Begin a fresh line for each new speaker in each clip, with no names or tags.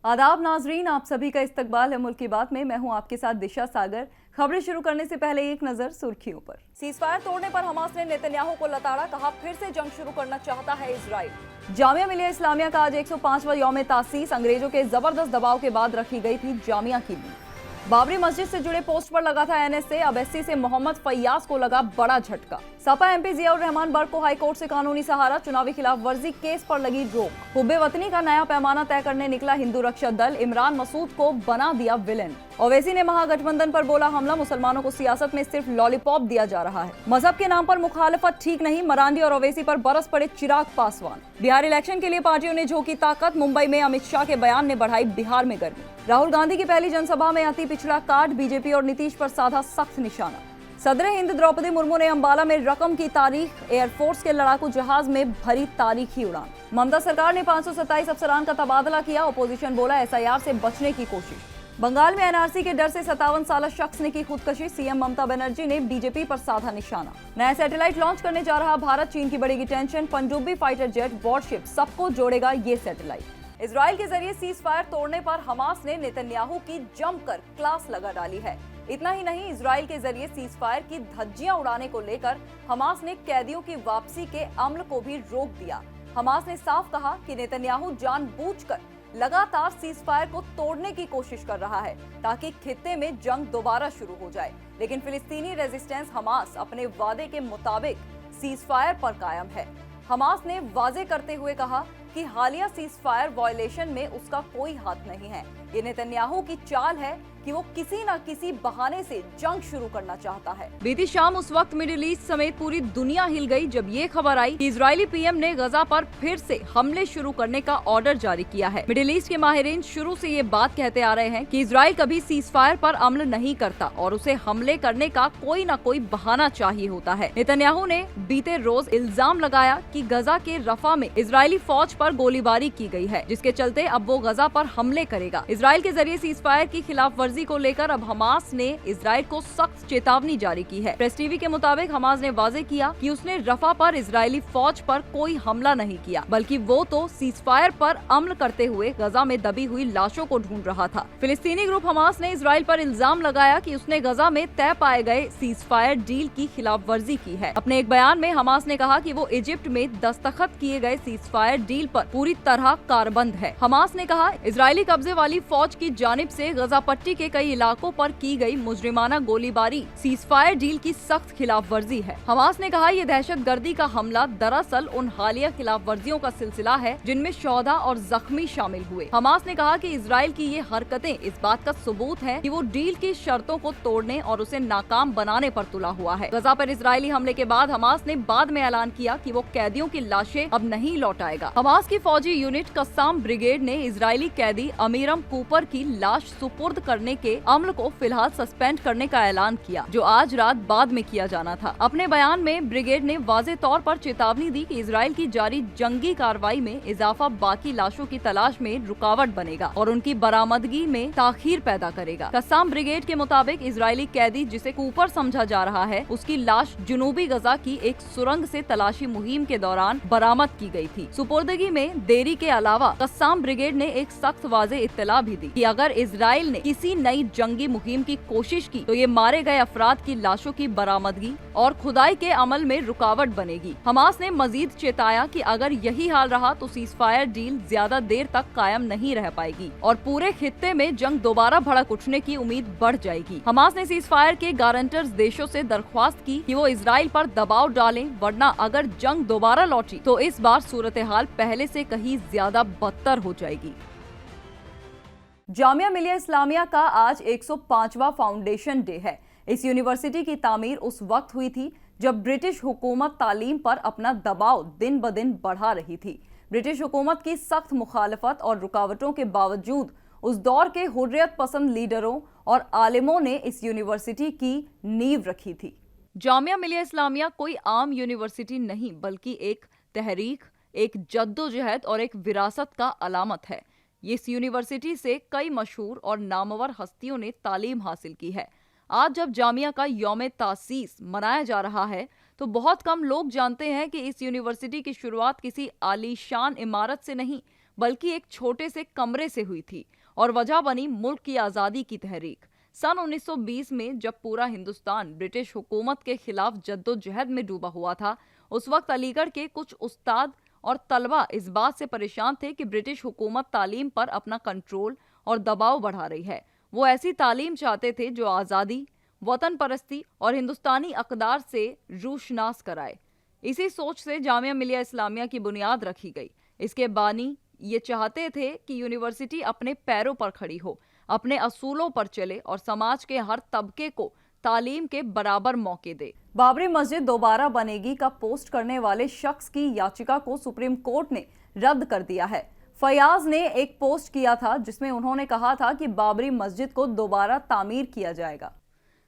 आदाब नाजरीन, आप सभी का इस्तकबाल है मुल्क की बात में। मैं हूं आपके साथ दिशा सागर। खबरें शुरू करने से पहले एक नजर सुर्खियों पर। सीजफायर तोड़ने पर हमास ने नेतन्याहू को लताड़ा, कहा फिर से जंग शुरू करना चाहता है इजराइल। जामिया मिलिया इस्लामिया का आज 105वां यौम तासीस। अंग्रेजों के जबरदस्त दबाव के बाद रखी गई थी जामिया की नींव। बाबरी मस्जिद से जुड़े पोस्ट पर लगा था एनएसए। अब एससी से मोहम्मद फैयाज को लगा बड़ा झटका। सपा एमपी जियाउर रहमान बर्ग को हाईकोर्ट से कानूनी सहारा। चुनावी खिलाफ वर्जी केस पर लगी रोक। हुब्बे वतनी का नया पैमाना तय करने निकला हिंदू रक्षा दल। इमरान मसूद को बना दिया विलेन। ओवैसी ने महागठबंधन पर बोला हमला। मुसलमानों को सियासत में सिर्फ लॉलीपॉप दिया जा रहा है। मजहब के नाम पर मुखालफत ठीक नहीं। मरांडी और ओवैसी पर बरस पड़े चिराग पासवान। बिहार इलेक्शन के लिए पार्टियों ने झोंकी ताकत। मुंबई में अमित शाह के बयान ने बढ़ाई बिहार में गर्मी। राहुल गांधी की पहली जनसभा में अति पिछड़ा काट। बीजेपी और नीतीश पर साधा सख्त निशाना। सदर हिंद द्रौपदी मुर्मू ने अंबाला में रकम की तारीख। एयरफोर्स के लड़ाकू जहाज में भरी तारीखी उड़ान। ममता सरकार ने 527 अफसरान का तबादला किया। ऑपोजिशन बोला एसआईआर से बचने की कोशिश। बंगाल में एनआरसी के डर से 57 साल शख्स ने की खुदकशी। सीएम ममता बनर्जी ने बीजेपी पर साधा निशाना। नया सैटेलाइट लॉन्च करने जा रहा भारत, चीन की बढ़ेगी टेंशन। पनडुब्बी फाइटर जेट, वॉरशिप, सबको जोड़ेगा ये सैटेलाइट। इजराइल के जरिए सीज फायर तोड़ने पर हमास ने नेतन्याहू की जमकर क्लास लगा डाली है। इतना ही नहीं, इजराइल के जरिए सीज फायर की धज्जियां उड़ाने को लेकर हमास ने कैदियों की वापसी के अमल को भी रोक दिया। हमास ने साफ कहा कि नेतन्याहू जानबूझकर लगातार सीज फायर को तोड़ने की कोशिश कर रहा है ताकि खित्ते में जंग दोबारा शुरू हो जाए। लेकिन फिलिस्तीनी रेजिस्टेंस हमास अपने वादे के मुताबिक सीज फायर पर कायम है। हमास ने वाजे करते हुए कहा कि हालिया सीज फायर वायलेशन में उसका कोई हाथ नहीं है। ये नेतन्याहू की चाल है कि वो किसी न किसी बहाने से जंग शुरू करना चाहता है। बीती शाम उस वक्त मिडिल ईस्ट समेत पूरी दुनिया हिल गई जब ये खबर आई कि इजरायली पीएम ने गजा पर फिर से हमले शुरू करने का ऑर्डर जारी किया है। मिडिल ईस्ट के माहिरीन शुरू से ये बात कहते आ रहे हैं कि इजराइल कभी सीज फायर पर अमल नहीं करता और उसे हमले करने का कोई न कोई बहाना चाहिए होता है। नेतन्याहू ने बीते रोज इल्जाम लगाया कि गजा के रफा में इजरायली फौज पर गोलीबारी की गई है, जिसके चलते अब वो गजा पर हमले करेगा। इजराइल के जरिए सीज फायर की खिलाफ वर्जी को लेकर अब हमास ने इजराइल को सख्त चेतावनी जारी की है। प्रेस टीवी के मुताबिक हमास ने वाजे किया कि उसने रफा पर इजरायली फौज पर कोई हमला नहीं किया, बल्कि वो तो सीज फायर पर अमल करते हुए गजा में दबी हुई लाशों को ढूंढ रहा था। फिलिस्तीनी ग्रुप हमास ने इजराइल पर इल्जाम लगाया कि उसने गजा में तय पाए गए सीज फायर डील की खिलाफ वर्जी की है। अपने एक बयान में हमास ने कहा कि वो इजिप्ट में दस्तखत किए गए सीज फायर डील पर पूरी तरह कारबंद है। हमास ने कहा इजरायली कब्जे वाली फौज की जानिब से गजा पट्टी के कई इलाकों पर की गई मुजरिमाना गोलीबारी सीज फायर डील की सख्त खिलाफ वर्जी है। हमास ने कहा ये दहशतगर्दी का हमला दरअसल उन हालिया खिलाफ वर्जियों का सिलसिला है जिनमें शौदा और जख्मी शामिल हुए। हमास ने कहा कि इजराइल की ये हरकतें इस बात का सबूत है कि वो डील की शर्तों को तोड़ने और उसे नाकाम बनाने पर तुला हुआ है। गजा पर इजरायली हमले के बाद हमास ने बाद में ऐलान किया कि वो कैदियों की लाशें अब नहीं लौटाएगा। हमास की फौजी यूनिट कस्साम ब्रिगेड ने इजरायली कैदी अमीरम कूपर की लाश सुपुर्द करने के अमल को फिलहाल सस्पेंड करने का ऐलान किया, जो आज रात बाद में किया जाना था। अपने बयान में ब्रिगेड ने वाज़े तौर पर चेतावनी दी कि इजराइल की जारी जंगी कार्रवाई में इजाफा बाकी लाशों की तलाश में रुकावट बनेगा और उनकी बरामदगी में ताखीर पैदा करेगा। कस्साम ब्रिगेड के मुताबिक इजरायली कैदी जिसे कूपर समझा जा रहा है, उसकी लाश जुनूबी गजा की एक सुरंग से तलाशी मुहिम के दौरान बरामद की गई थी। सुपुर्दगी में देरी के अलावा कस्साम ब्रिगेड ने एक सख्त वाज़े इत्तला भी दी कि अगर इजराइल ने किसी नई जंगी मुहिम की कोशिश की तो ये मारे गए अफराद की लाशों की बरामदगी और खुदाई के अमल में रुकावट बनेगी। हमास ने मजीद चेताया कि अगर यही हाल रहा तो सीज फायर डील ज्यादा देर तक कायम नहीं रह पाएगी और पूरे खित्ते में जंग दोबारा भड़क उठने की उम्मीद बढ़ जाएगी। हमास ने सीज फायर के गारंटर्स देशों से दरख्वास्त की कि वो इजराइल पर दबाव डालें, वरना अगर जंग दोबारा लौटी तो इस बार सूरत हाल पहले से कहीं ज्यादा बदतर हो जाएगी। जामिया मिलिया इस्लामिया का आज 105वां फाउंडेशन डे है। इस यूनिवर्सिटी की तामीर उस वक्त हुई थी जब ब्रिटिश हुकूमत तालीम पर अपना दबाव दिन ब दिन बढ़ा रही थी। ब्रिटिश हुकूमत की सख्त मुखालफत और रुकावटों के बावजूद उस दौर के हुर्रियत पसंद लीडरों और आलिमों ने इस यूनिवर्सिटी की नींव रखी थी। जामिया मिलिया इस्लामिया कोई आम यूनिवर्सिटी नहीं, बल्कि एक तहरीक, एक जद्दोजहद और एक विरासत का अलामत है। इस यूनिवर्सिटी से कई मशहूर और नामवर हस्तियों ने तालीम हासिल की है। आज जब जामिया का यौम तासीस मनाया जा रहा है तो बहुत कम लोग जानते हैं कि इस यूनिवर्सिटी की शुरुआत किसी आलीशान इमारत से नहीं बल्कि एक छोटे से कमरे से हुई थी और वजह बनी मुल्क की आजादी की तहरीक। सन 1920 में जब पूरा हिंदुस्तान ब्रिटिश हुकूमत के खिलाफ जद्दोजहद में डूबा हुआ था, उस वक्त अलीगढ़ के कुछ उस्ताद और तलबा इस बात से परेशान थे कि ब्रिटिश हुकूमत तालीम पर अपना कंट्रोल और दबाव बढ़ा रही है। वो ऐसी तालीम चाहते थे जो आज़ादी, वतन परस्ती और हिंदुस्तानी अक़दार से रूशनास कराए। इसी सोच से जामिया मिलिया इस्लामिया की बुनियाद रखी गई। इसके बानी ये चाहते थे कि यूनिवर्सिटी अपने पैरों पर खड़ी हो, अपने असूलों पर चले और समाज के हर तबके को तालीम के बराबर मौके दे। बाबरी मस्जिद दोबारा बनेगी का पोस्ट करने वाले शख्स की याचिका को सुप्रीम कोर्ट ने रद्द कर दिया है। फयाज ने एक पोस्ट किया था जिसमें उन्होंने कहा था कि बाबरी मस्जिद को दोबारा तामीर किया जाएगा।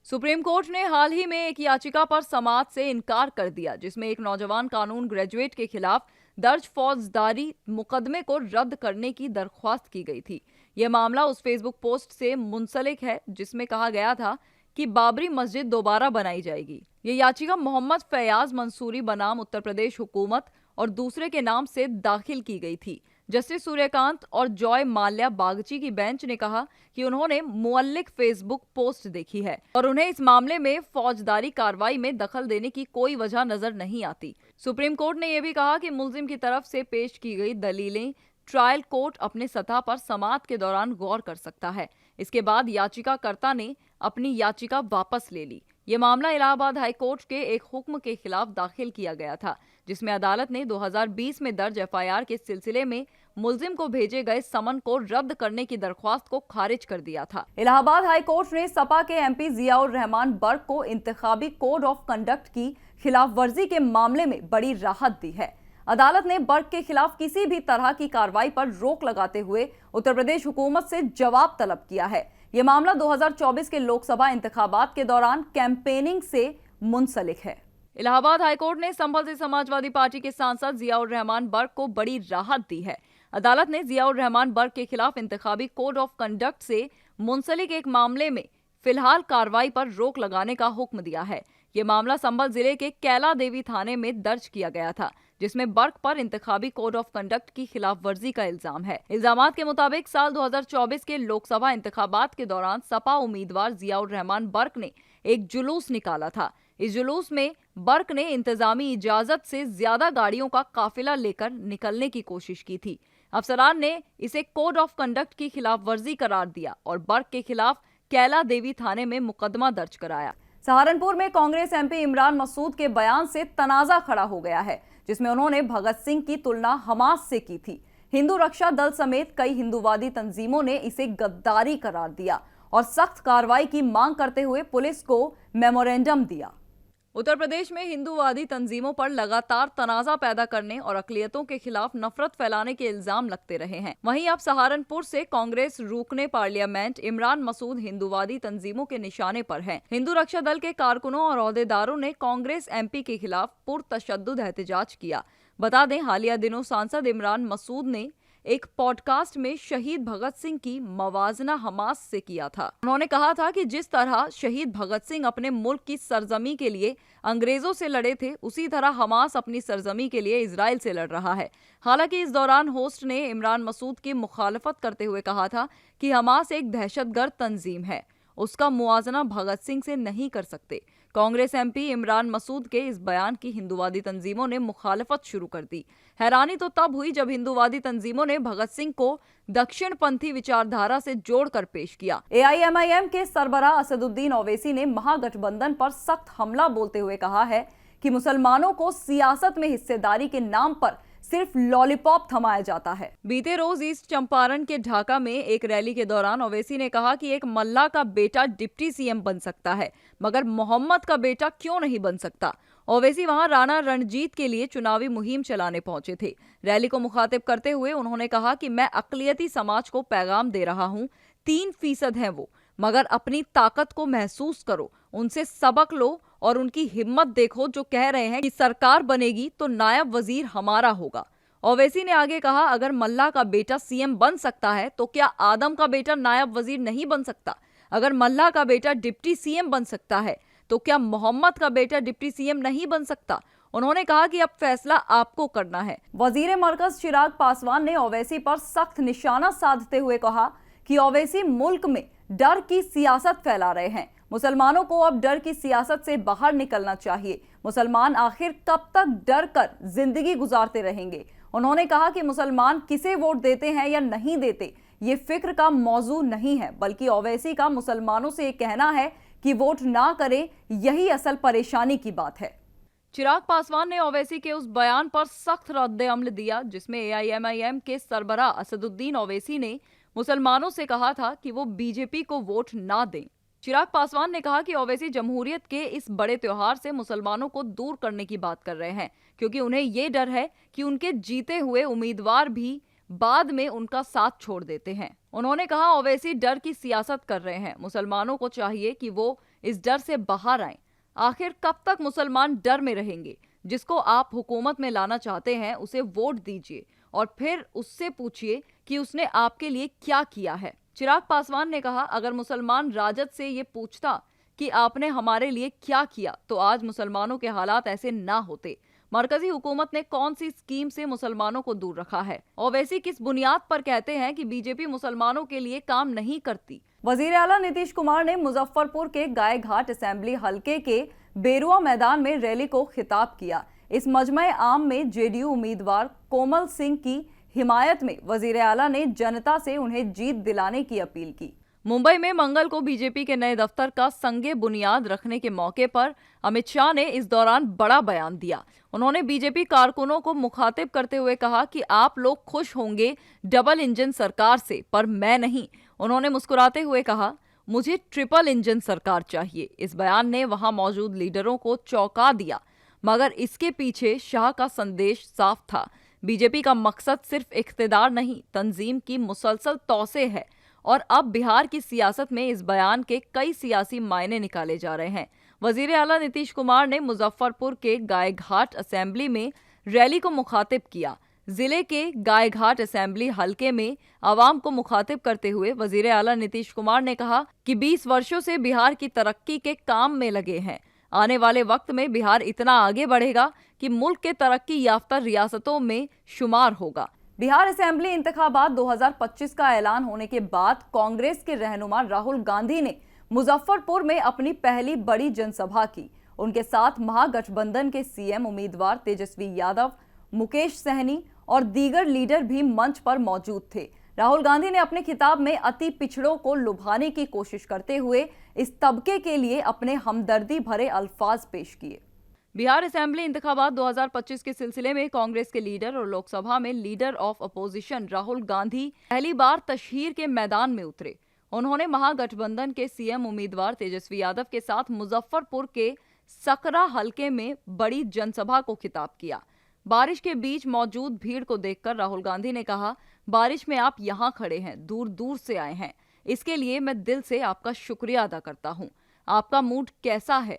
सुप्रीम कोर्ट ने हाल ही में एक याचिका पर समाअत से इनकार कर दिया, जिसमें एक नौजवान कानून ग्रेजुएट के खिलाफ दर्ज फौजदारी मुकदमे को रद्द करने की दरख्वास्त की गई थी। यह मामला उस फेसबुक पोस्ट से मुंसलिक है जिसमें कहा गया था कि बाबरी मस्जिद दोबारा बनाई जाएगी। ये याचिका मोहम्मद फयाज मंसूरी बनाम उत्तर प्रदेश हुकूमत और दूसरे के नाम से दाखिल की गई थी। जस्टिस सूर्यकांत और जॉय माल्या बागची की बेंच ने कहा कि उन्होंने मुअल्लिक फेसबुक पोस्ट देखी है और उन्हें इस मामले में फौजदारी कार्रवाई में दखल देने की कोई वजह नजर नहीं आती। सुप्रीम कोर्ट ने यह भी कहा कि मुल्जिम की तरफ से पेश की गई दलीलें ट्रायल कोर्ट अपने सतह पर समाअत के दौरान गौर कर सकता है। इसके बाद याचिकाकर्ता ने अपनी याचिका वापस ले ली। ये मामला इलाहाबाद हाई कोर्ट के एक हुक्म के खिलाफ दाखिल किया गया था, जिसमें अदालत ने 2020 में दर्ज एफआईआर के सिलसिले में मुल्जिम को भेजे गए समन को रद्द करने की दरख्वास्त को खारिज कर दिया था। इलाहाबाद हाई कोर्ट ने सपा के एमपी जियाउर रहमान बर्क को इंतखाबी कोड ऑफ कंडक्ट की खिलाफ वर्जी के मामले में बड़ी राहत दी है। अदालत ने बर्क के खिलाफ किसी भी तरह की कार्रवाई पर रोक लगाते हुए उत्तर प्रदेश हुकूमत से जवाब तलब किया है। यह मामला 2024 के लोकसभा इंतखाबात के दौरान कैंपेनिंग से मुंसलिक है। इलाहाबाद हाईकोर्ट ने संभल से समाजवादी पार्टी के सांसद जियाउर रहमान बर्क को बड़ी राहत दी है। अदालत ने जियाउर रहमान बर्क के खिलाफ इंतखाबी कोड ऑफ कंडक्ट से मुंसलिक एक मामले में फिलहाल कार्रवाई पर रोक लगाने का हुक्म दिया है। ये मामला संभल जिले के कैला देवी थाने में दर्ज किया गया था, जिसमें बर्क पर इंतखाबी कोड ऑफ कंडक्ट की खिलाफ वर्जी का इल्जाम है। इल्जामात के मुताबिक साल 2024 के लोकसभा इंतखाबात के दौरान सपा उम्मीदवार जियाउर रहमान बर्क ने एक जुलूस निकाला था। इस जुलूस में बर्क ने इंतजामी इजाजत से ज्यादा गाड़ियों का काफिला लेकर निकलने की कोशिश की थी। अफसरान ने इसे कोड ऑफ कंडक्ट की खिलाफ वर्जी करार दिया और बर्क के खिलाफ कैला देवी थाने में मुकदमा दर्ज कराया। सहारनपुर में कांग्रेस एमपी इमरान मसूद के बयान से तनाजा खड़ा हो गया है, जिसमें उन्होंने भगत सिंह की तुलना हमास से की थी। हिंदू रक्षा दल समेत कई हिंदूवादी तंजीमों ने इसे गद्दारी करार दिया और सख्त कार्रवाई की मांग करते हुए पुलिस को मेमोरेंडम दिया। उत्तर प्रदेश में हिंदूवादी तंजीमों पर लगातार तनाजा पैदा करने और अकलियतों के खिलाफ नफरत फैलाने के इल्जाम लगते रहे हैं। वहीं अब सहारनपुर से कांग्रेस रुकने पार्लियामेंट इमरान मसूद हिंदूवादी तंजीमों के निशाने पर हैं। हिंदू रक्षा दल के कारकुनों और ओहदेदारों ने कांग्रेस एमपी के खिलाफ पुरतशद्दुद एहतजाज किया। बता दें, हालिया दिनों सांसद इमरान मसूद ने एक पॉडकास्ट में शहीद भगत सिंह की मवाजना हमास से किया था। उन्होंने कहा था कि जिस तरह शहीद भगत सिंह अपने मुल्क की सरजमी के लिए अंग्रेजों से लड़े थे, उसी तरह हमास अपनी सरजमी के लिए इजराइल से लड़ रहा है। हालांकि इस दौरान होस्ट ने इमरान मसूद की मुखालफत करते हुए कहा था कि हमास एक दहशतगर्द तंजीम है, उसका मुआजना भगत सिंह से नहीं कर सकते। कांग्रेस एमपी इमरान मसूद के इस बयान की हिंदूवादी तंजीमों ने मुखालफत शुरू कर दी। हैरानी तो तब हुई जब हिंदूवादी तंजीमों ने भगत सिंह को दक्षिणपंथी विचारधारा से जोड़कर पेश किया। एआईएमआईएम के सरबराह असदुद्दीन ओवैसी ने महागठबंधन पर सख्त हमला बोलते हुए कहा है कि मुसलमानों को सियासत में हिस्सेदारी के नाम पर सिर्फ लॉलीपॉप थमाया जाता है। बीते रोज ईस्ट चंपारण के ढाका में एक रैली के दौरान ओवैसी ने कहा कि एक मल्ला का बेटा डिप्टी सीएम बन सकता है, मगर मोहम्मद का बेटा क्यों नहीं बन सकता। ओवैसी वहां राणा रणजीत के लिए चुनावी मुहिम चलाने पहुंचे थे। रैली को मुखातिब करते हुए उन्होंने कहा कि मैं अकलियती समाज को पैगाम दे रहा हूं, 3% हैं वो, मगर अपनी ताकत को महसूस करो, उनसे सबक लो और उनकी हिम्मत देखो जो कह रहे हैं कि सरकार बनेगी तो नायब वजीर हमारा होगा। ओवैसी ने आगे कहा, अगर मल्ला का बेटा सीएम बन सकता है तो क्या आदम का बेटा नायब वजीर नहीं बन सकता? अगर मल्ला का बेटा डिप्टी सीएम बन सकता है तो क्या मोहम्मद का बेटा डिप्टी सीएम नहीं बन सकता? उन्होंने कहा कि अब फैसला आपको करना है। वजीर मरकज चिराग पासवान ने ओवैसी पर सख्त निशाना साधते हुए कहा कि ओवैसी मुल्क में डर की सियासत फैला रहे हैं। मुसलमानों को अब डर की सियासत से बाहर निकलना चाहिए। मुसलमान आखिर कब तक डर कर जिंदगी गुजारते रहेंगे। उन्होंने कहा कि मुसलमान किसे वोट देते हैं या नहीं देते ये फिक्र का मौजू नहीं है, बल्कि ओवैसी का मुसलमानों से ये कहना है कि वोट ना करें, यही असल परेशानी की बात है। चिराग पासवान ने ओवैसी के उस बयान पर सख्त रद्द-ए-अमल दिया जिसमें एआईएमआईएम के सरबराह असदुद्दीन ओवैसी ने मुसलमानों से कहा था कि वो बीजेपी को वोट ना दें। चिराग पासवान ने कहा कि ओवैसी जमहूरियत के इस बड़े त्योहार से मुसलमानों को दूर करने की बात कर रहे हैं, क्योंकि उन्हें ये डर है कि उनके जीते हुए उम्मीदवार भी बाद में उनका साथ छोड़ देते हैं। उन्होंने कहा ओवैसी डर की सियासत कर रहे हैं। मुसलमानों को चाहिए कि वो इस डर से बाहर आएं। आखिर कब तक मुसलमान डर में रहेंगे? जिसको आप हुकूमत में लाना चाहते हैं उसे वोट दीजिए और फिर उससे पूछिए कि उसने आपके लिए क्या किया है। चिराग पासवान ने कहा अगर मुसलमान राजद से ये पूछता कि आपने हमारे लिए क्या किया तो आज मुसलमानों के हालात ऐसे ना होते। मरकजी हुकूमत ने कौन सी स्कीम से मुसलमानों को दूर रखा है? ओवैसी किस बुनियाद पर कहते हैं कि बीजेपी मुसलमानों के लिए काम नहीं करती? वजीर आला नीतीश कुमार ने मुजफ्फरपुर के गायघाट असेंबली हलके के बेरुआ मैदान में रैली को खिताब किया। इस मजमे आम में जेडीयू उम्मीदवार कोमल सिंह की हिमायत में वजीर आला ने जनता से उन्हें जीत दिलाने की अपील की। मुंबई में मंगल को बीजेपी के नए दफ्तर का संगे बुनियाद रखने के मौके पर अमित शाह ने इस दौरान बड़ा बयान दिया। उन्होंने बीजेपी कारकुनों को मुखातिब करते हुए कहा कि आप लोग खुश होंगे डबल इंजन सरकार से, पर मैं नहीं। उन्होंने मुस्कुराते हुए कहा मुझे ट्रिपल इंजन सरकार चाहिए। इस बयान ने वहां मौजूद लीडरों को चौंका दिया, मगर इसके पीछे शाह का संदेश साफ था। बीजेपी का मकसद सिर्फ इख्तिदार नहीं, तंजीम की मुसलसल तौसे है और अब बिहार की सियासत में इस बयान के कई सियासी मायने निकाले जा रहे हैं। वजीर आला नीतीश कुमार ने मुजफ्फरपुर के गायघाट असेंबली में रैली को मुखातिब किया। जिले के गायघाट असेंबली हलके में आवाम को मुखातिब करते हुए वजीर आला नीतीश कुमार ने कहा कि 20 वर्षों से बिहार की तरक्की के काम में लगे हैं। आने वाले वक्त में बिहार इतना आगे बढ़ेगा कि मुल्क के तरक्की याफ्ता रियासतों में शुमार होगा। बिहार असेंबली इंतखाबात 2025 का ऐलान होने के बाद कांग्रेस के रहनुमा राहुल गांधी ने मुजफ्फरपुर में अपनी पहली बड़ी जनसभा की। उनके साथ महागठबंधन के सीएम उम्मीदवार तेजस्वी यादव, मुकेश सहनी और दीगर लीडर भी मंच पर मौजूद थे। राहुल गांधी ने अपने खिताब में अति पिछड़ों को लुभाने की कोशिश करते हुए इस तबके के लिए अपने हमदर्दी भरे अल्फाज पेश किए। बिहार असेंबली इंतखाबात 2025 के सिलसिले में कांग्रेस के लीडर और लोकसभा में leader of opposition Rahul Gandhi पहली बार तशहीर के मैदान में उतरे। उन्होंने महागठबंधन के सीएम उम्मीदवार तेजस्वी यादव के साथ मुजफ्फरपुर के सकरा हलके में बड़ी जनसभा को खिताब किया। बारिश के बीच मौजूद भीड़ को देखकर राहुल गांधी ने कहा, बारिश में आप यहाँ खड़े हैं, दूर दूर से आए हैं, इसके लिए मैं दिल से आपका शुक्रिया अदा करता हूँ। आपका मूड कैसा है?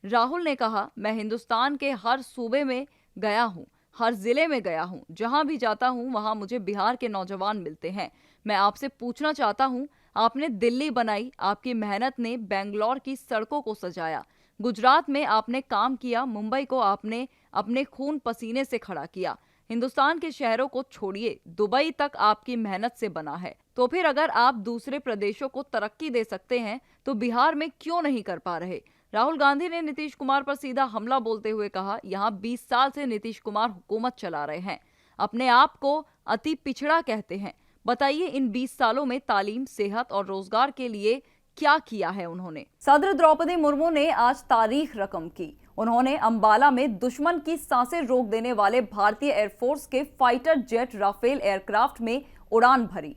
राहुल ने कहा, मैं हिंदुस्तान के हर सूबे में गया हूँ, हर जिले में गया हूँ, जहाँ भी जाता हूँ वहाँ मुझे बिहार के नौजवान मिलते हैं। मैं आपसे पूछना चाहता हूँ, आपने दिल्ली बनाई, आपकी मेहनत ने बेंगलोर की सड़कों को सजाया, गुजरात में आपने काम किया, मुंबई को आपने अपने खून पसीने से खड़ा किया। हिंदुस्तान के शहरों को छोड़िए, दुबई तक आपकी मेहनत से बना है। तो फिर अगर आप दूसरे प्रदेशों को तरक्की दे सकते हैं तो बिहार में क्यों नहीं कर पा रहे? राहुल गांधी ने नीतीश कुमार पर सीधा हमला बोलते हुए कहा, यहाँ 20 साल से नीतीश कुमार हुकूमत चला रहे हैं, अपने आप को अति पिछड़ा कहते हैं। बताइए इन 20 सालों में तालीम, सेहत और रोजगार के लिए क्या किया है उन्होंने? सदर द्रौपदी मुर्मू ने आज तारीख रकम की। उन्होंने अंबाला में दुश्मन की सांसें रोक देने वाले भारतीय एयरफोर्स के फाइटर जेट राफेल एयरक्राफ्ट में उड़ान भरी।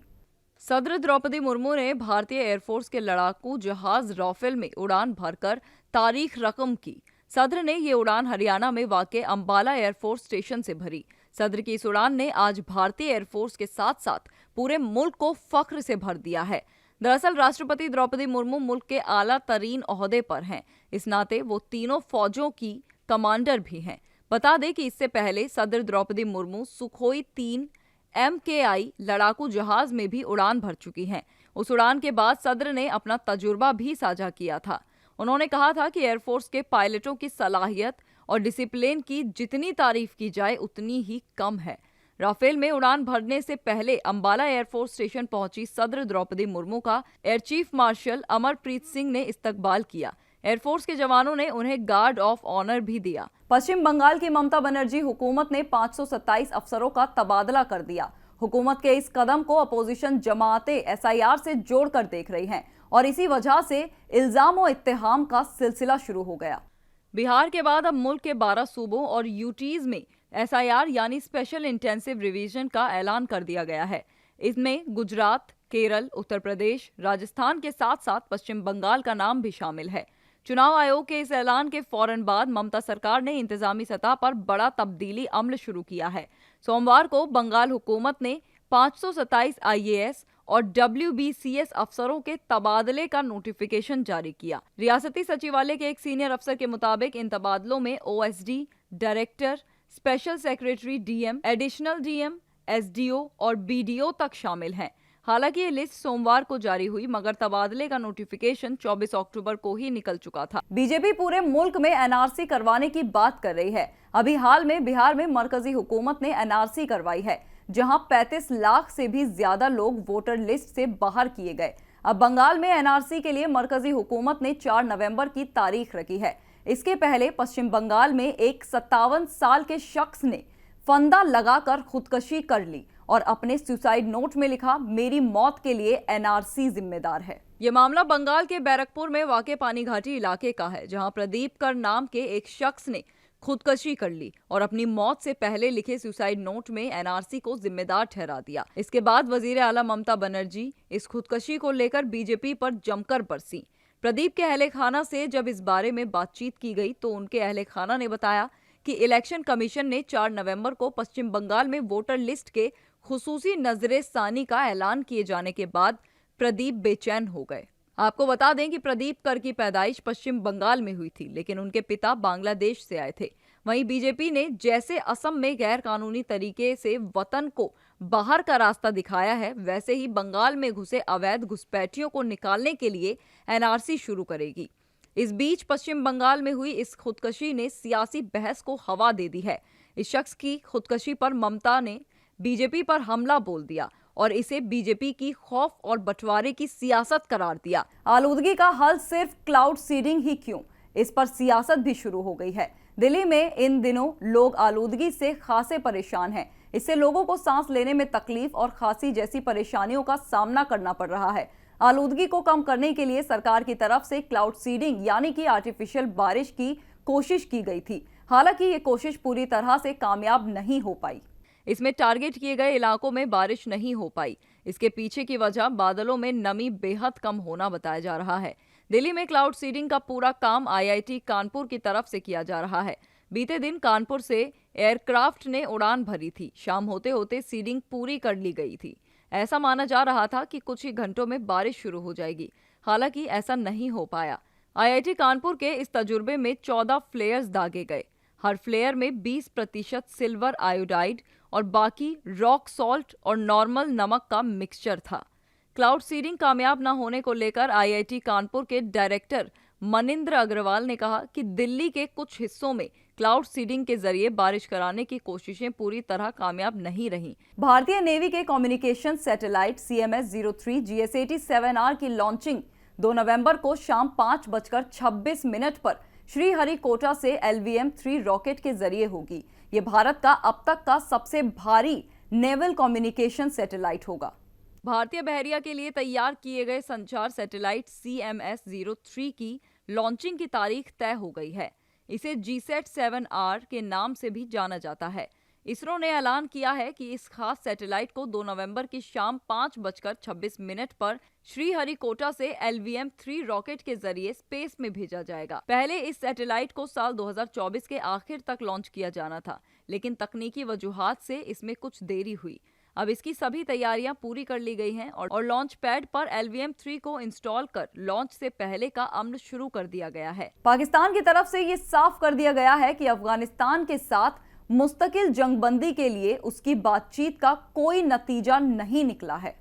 सदर द्रौपदी मुर्मू ने भारतीय एयरफोर्स के लड़ाकू जहाज राफेल में उड़ान भरकर तारीख रकम की। सदर ने ये उड़ान हरियाणा में वाक़ अंबाला एयरफोर्स स्टेशन से भरी। सदर की इस उड़ान ने आज भारतीय एयरफोर्स के साथ साथ पूरे मुल्क को फख्र से भर दिया है। दरअसल राष्ट्रपति द्रौपदी मुर्मू मुल्क के आला तरीन ओहदे पर हैं। इस नाते वो तीनों फौजों की कमांडर भी हैं। बता दें कि इससे पहले सदर द्रौपदी मुर्मू सुखोई 3 MKI लड़ाकू जहाज में भी उड़ान भर चुकी हैं। उस उड़ान के बाद सदर ने अपना तजुर्बा भी साझा किया था। उन्होंने कहा था कि एयरफोर्स के पायलटों की सलाहियत और डिसिप्लिन की जितनी तारीफ की जाए उतनी ही कम है। राफेल में उड़ान भरने से पहले अंबाला एयरफोर्स स्टेशन पहुंची सदर द्रौपदी मुर्मू का air chief marshal Amarpreet Singh ने इस्तकबाल किया। एयरफोर्स के जवानों ने उन्हें गार्ड ऑफ ऑनर भी दिया। पश्चिम बंगाल की ममता बनर्जी हुकूमत ने 527 अफसरों का तबादला कर दिया। हुकूमत के इस कदम को अपोजिशन जमातें एसआईआर से जोड़कर देख रही हैं और इसी वजह से इल्जाम और इत्तेहाम का सिलसिला शुरू हो गया। बिहार के बाद अब मुल्क के 12 सूबों और यूटीज में एसआईआर यानी स्पेशल इंटेंसिव रिवीजन का ऐलान कर दिया गया है। इसमें गुजरात, केरल, उत्तर प्रदेश, राजस्थान के साथ साथ पश्चिम बंगाल का नाम भी शामिल है। चुनाव आयोग के इस ऐलान के फौरन बाद ममता सरकार ने इंतजामी सतह पर बड़ा तब्दीली अमल शुरू किया है। सोमवार को बंगाल हुकूमत ने 527 आईएएस और WBCS अफसरों के तबादले का नोटिफिकेशन जारी किया। रियासती सचिवालय के एक सीनियर अफसर के मुताबिक इन तबादलों में OSD, director, special secretary DM, additional DM, SDO और BDO तक शामिल हैं। हालांकि ये लिस्ट सोमवार को जारी हुई, मगर तबादले का नोटिफिकेशन 24 अक्टूबर को ही निकल चुका था। बीजेपी पूरे मुल्क में एनआरसी करवाने की बात कर रही है। अभी हाल में बिहार में मरकजी हुकूमत ने एनआरसी करवाई है, जहां 35 लाख से भी ज्यादा लोग वोटर लिस्ट से बाहर किए गए। अब बंगाल में एनआरसी के लिए मरकजी हुकूमत ने 4 नवंबर की तारीख रखी है। इसके पहले पश्चिम बंगाल में एक 57 साल के शख्स ने फंदा लगाकर खुदकशी कर ली और अपने सुसाइड नोट में लिखा, मेरी मौत के लिए एनआरसी जिम्मेदार है। यह मामला बंगाल के बैरकपुर में वाक़े पानी घाटी इलाके का है, जहां प्रदीप कर नाम के एक शख्स ने खुदकशी कर ली और अपनी मौत से पहले लिखे सुसाइड नोट में एनआरसी को जिम्मेदार ठहरा दिया। इसके बाद वजीर आला ममता बनर्जी इस खुदकशी को लेकर बीजेपी पर जमकर बरसी। प्रदीप के अहले खाना से जब इस बारे में बातचीत की गई तो उनके अहले खाना ने बताया कि इलेक्शन कमीशन ने 4 नवंबर को पश्चिम बंगाल में वोटर लिस्ट के खुसूसी नजरेसानी का ऐलान किए जाने के बाद प्रदीप बेचैन हो गए। आपको बता दें कि प्रदीप कर की पैदाइश पश्चिम बंगाल में हुई थी, लेकिन उनके पिता बांग्लादेश से आए थे। वहीं बीजेपी ने जैसे असम में गैर कानूनी तरीके से वतन को बाहर का रास्ता दिखाया है, वैसे ही बंगाल में घुसे अवैध घुसपैठियों को निकालने के लिए एनआरसी शुरू करेगी। इस बीच पश्चिम बंगाल में हुई इस खुदकशी ने सियासी बहस को हवा दे दी है। इस शख्स की खुदकशी पर ममता ने बीजेपी पर हमला बोल दिया और इसे बीजेपी की खौफ और बंटवारे की सियासत करार दिया। आलूदगी का हल सिर्फ क्लाउड सीडिंग ही क्यों, इस पर सियासत भी शुरू हो गई है। दिल्ली में इन दिनों लोग आलूदगी से खासे परेशान हैं। इससे लोगों को सांस लेने में तकलीफ और खांसी जैसी परेशानियों का सामना करना पड़ रहा है। आलूदगी को कम करने के लिए सरकार की तरफ से क्लाउड सीडिंग यानी कि आर्टिफिशियल बारिश की कोशिश की गई थी। हालांकि ये कोशिश पूरी तरह से कामयाब नहीं हो पाई। इसमें टारगेट किए गए इलाकों में बारिश नहीं हो पाई। इसके पीछे की वजह बादलों में नमी बेहद कम होना बताया जा रहा है। दिल्ली में क्लाउड सीडिंग का पूरा काम IIT कानपुर की तरफ से किया जा रहा है। बीते दिन कानपुर से एयरक्राफ्ट ने उड़ान भरी थी। शाम होते होते सीडिंग पूरी कर ली गई थी। ऐसा माना जा रहा था कि कुछ ही घंटों में बारिश शुरू हो जाएगी। हालांकि ऐसा नहीं हो पाया। IIT कानपुर के इस तजुर्बे में 14 फ्लेयर्स दागे गए। हर फ्लेयर में 20% सिल्वर आयोडाइड और बाकी रॉक सॉल्ट और नॉर्मल नमक का मिक्सचर था। क्लाउड सीडिंग कामयाब न होने को लेकर IIT कानपुर के डायरेक्टर मनिंद्र अग्रवाल ने कहा कि दिल्ली के कुछ हिस्सों में क्लाउड सीडिंग के जरिए बारिश कराने की कोशिशें पूरी तरह कामयाब नहीं रहीं। भारतीय नेवी के कम्युनिकेशन सैटेलाइट CMS-03 GS-87R की लॉन्चिंग 2 नवंबर को शाम 5:26 पर श्रीहरिकोटा से LVM-3 रॉकेट के जरिए होगी। ये भारत का अब तक का सबसे भारी नेवल कम्युनिकेशन सैटेलाइट होगा। भारतीय बहरिया के लिए तैयार किए गए संचार सैटेलाइट CMS-03 की लॉन्चिंग की तारीख तय हो गई है। इसे GSAT-7R के नाम से भी जाना जाता है। इसरो ने ऐलान किया है कि इस खास सैटेलाइट को 2 नवंबर की शाम 5:26 पर श्रीहरिकोटा से LVM-3 रॉकेट के जरिए स्पेस में भेजा जाएगा। पहले इस सैटेलाइट को साल 2024 के आखिर तक लॉन्च किया जाना था, लेकिन तकनीकी वजूहात से इसमें कुछ देरी हुई। अब इसकी सभी तैयारियां पूरी कर ली गई हैं और लॉन्च पैड पर LVM-3 को इंस्टॉल कर लॉन्च से पहले का अमल शुरू कर दिया गया है। पाकिस्तान की तरफ से ये साफ कर दिया गया है कि अफगानिस्तान के साथ मुस्तकिल जंगबंदी के लिए उसकी बातचीत का कोई नतीजा नहीं निकला है।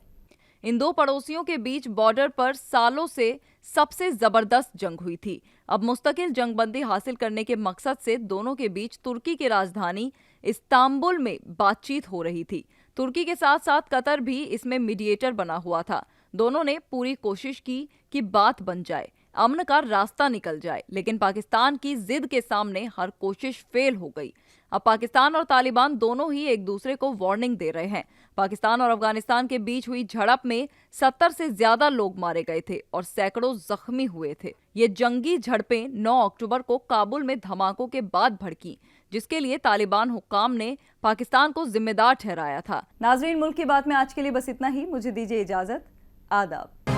इन दो पड़ोसियों के बीच बॉर्डर पर सालों से सबसे जबरदस्त जंग हुई थी। अब मुस्तकिल जंगबंदी हासिल करने के मकसद से दोनों के बीच तुर्की की राजधानी इस्तांबुल में बातचीत हो रही थी। तुर्की के साथ साथ कतर भी इसमें मीडिएटर बना हुआ था। दोनों ने पूरी कोशिश की कि बात बन जाए, अमन का रास्ता निकल जाए, लेकिन पाकिस्तान की जिद के सामने हर कोशिश फेल हो गई। अब पाकिस्तान और तालिबान दोनों ही एक दूसरे को वार्निंग दे रहे हैं। पाकिस्तान और अफगानिस्तान के बीच हुई झड़प में 70 से ज्यादा लोग मारे गए थे और सैकड़ों जख्मी हुए थे। ये जंगी झड़पें 9 अक्टूबर को काबुल में धमाकों के बाद भड़की, जिसके लिए तालिबान हुक्काम ने पाकिस्तान को जिम्मेदार ठहराया था। नाजरीन, मुल्क की बात में आज के लिए बस इतना ही। मुझे दीजिए इजाजत। आदाब।